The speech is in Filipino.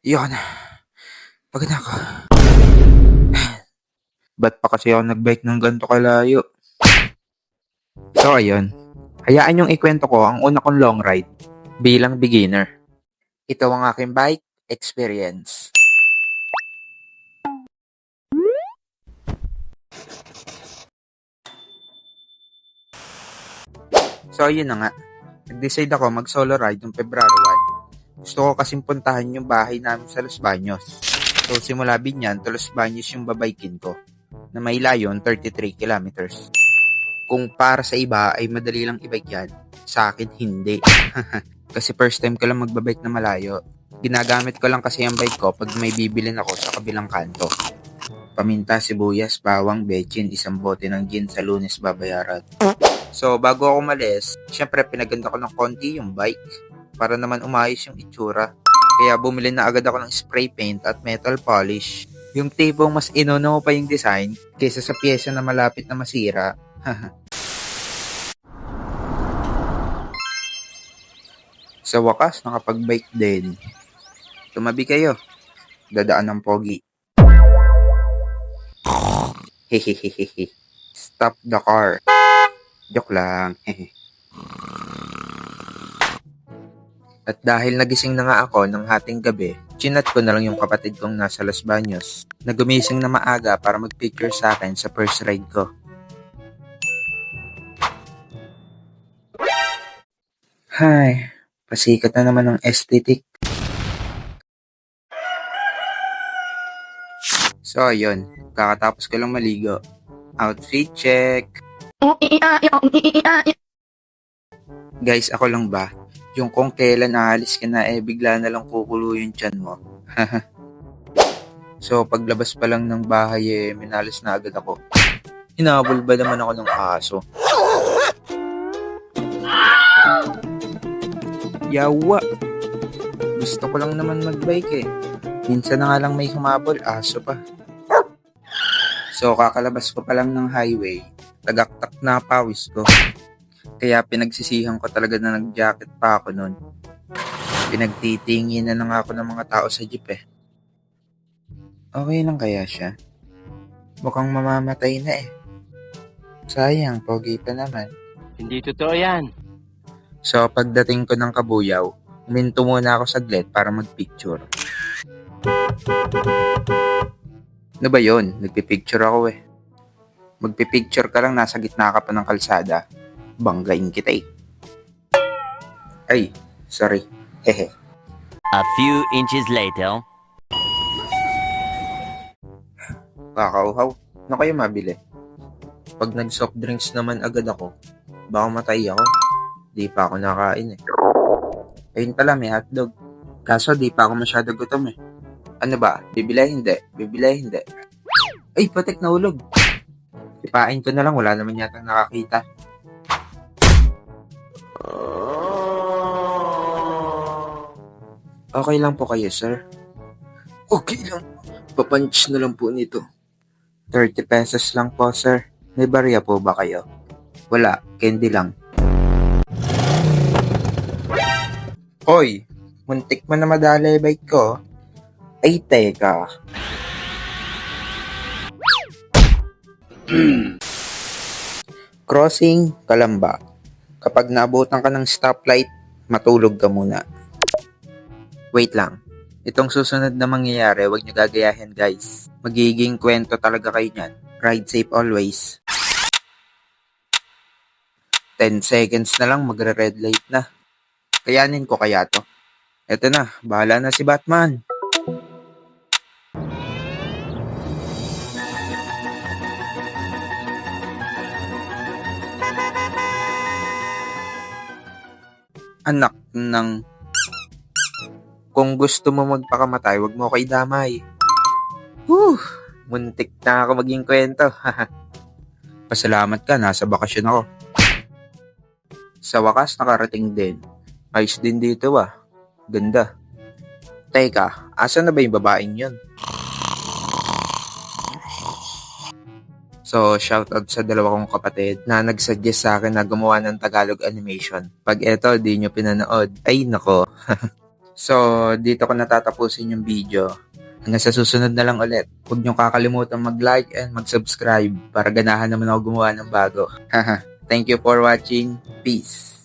Yun, pagod na ako. Ba't pa kasi ako nagbike ng ganito kalayo? So ayun, hayaan yung ikwento ko ang una kong long ride bilang beginner. Ito ang aking bike experience. So ayun na nga, nag-decide ako mag solo ride noong February 1. Gusto ko kasing puntahan yung bahay namin sa Los Baños. So simula Binyan to Los Baños yung babaykin ko, na may layon 33 kilometers. Kung para sa iba ay madali lang i-bike yan, sa akin hindi. Kasi first time ko lang magbabike na malayo. Ginagamit ko lang kasi ang bike ko pag may bibilin ako sa kabilang kanto. Paminta, sibuyas, bawang, bechin, isang bote ng gin sa Lunes babayaran. So bago ako umalis, syempre pinaganda ko ng konti yung bike para naman umayos yung itsura. Kaya bumili na agad ako ng spray paint at metal polish. Yung tipong mas inuno pa yung design kaysa sa pyesa na malapit na masira. Sa wakas, nakapag-bike din. Tumabi kayo. Dadaan ng pogi. Hehehehe. Stop the car. Joke lang. At dahil nagising na nga ako ng hating gabi, chinat ko na lang yung kapatid kong nasa Los Baños na gumising na maaga para mag-picture sa akin sa first ride ko. Hay, pasikat na naman ng aesthetic. So ayun, kakatapos ko lang maligo. Outfit check. Guys, ako lang ba? Yung kung kailan aalis ka na bigla na lang kukulo yung tiyan mo. So paglabas pa lang ng bahay minalas na agad ako. Hinabol ba naman ako ng aso? Yawa! Gusto ko lang naman magbike Minsan na nga lang may humabol, aso pa. So kakalabas ko pa lang ng highway, tagaktak na pawis ko. Kaya pinagsisihan ko talaga na nag-jacket pa ako nun. Pinagtitingin na nga ako ng mga tao sa jeep Okay lang kaya siya? Mukhang mamamatay na Sayang, pogi pa naman. Hindi totoo yan. So pagdating ko ng Kabuyaw, huminto muna ako saglit para magpicture. Ano ba yun? Nagpipicture ako Magpipicture ka lang nasa gitna ka pa ng kalsada. Banggain kita Ay, sorry. Hehe. A few inches later. Kakauhaw. Ano kayo mabili? Pag nag-soft drinks naman agad ako, baka matay ako. Di pa ako nakain Ayun pala, may hotdog. Kaso di pa ako masyado gutom Ano ba? Bibili hindi? Bibili hindi? Ay, patik na ulog. Ipain ko na lang, wala naman yata nakakita. Okay lang po kayo, sir? Okay lang. Papunch na lang po nito. 30 pesos lang po, sir. May barya po ba kayo? Wala, candy lang. Hoy, muntik man na madali bike ko. Ay, teka. Crossing, Kalamba. Kapag naabutan ka ng stoplight, matulog ka muna. Wait lang. Itong susunod na mangyayari, huwag nyo gagayahin guys. Magiging kwento talaga kayo niyan. Ride safe always. 10 seconds na lang magre-red light na. Kayanin ko kaya to. Eto na, bahala na si Batman. Anak ng... Kung gusto mo magpakamatay, wag mo kay damay. Muntik na ako maging kwento. Pasalamat ka, nasa bakasyon ako. Sa wakas, nakarating din. Ayos din dito Ganda. Teka, asa na ba yung babaeng yun? So, shoutout sa dalawa kong kapatid na nagsuggest sa akin na gumawa ng Tagalog animation. Pag eto, di nyo pinanood, ay nako. So, dito ko natatapusin yung video. Hanggang sa susunod na lang ulit. Huwag niyong kakalimutan mag-like and mag-subscribe para ganahan naman ako gumawa ng bago. Thank you for watching. Peace!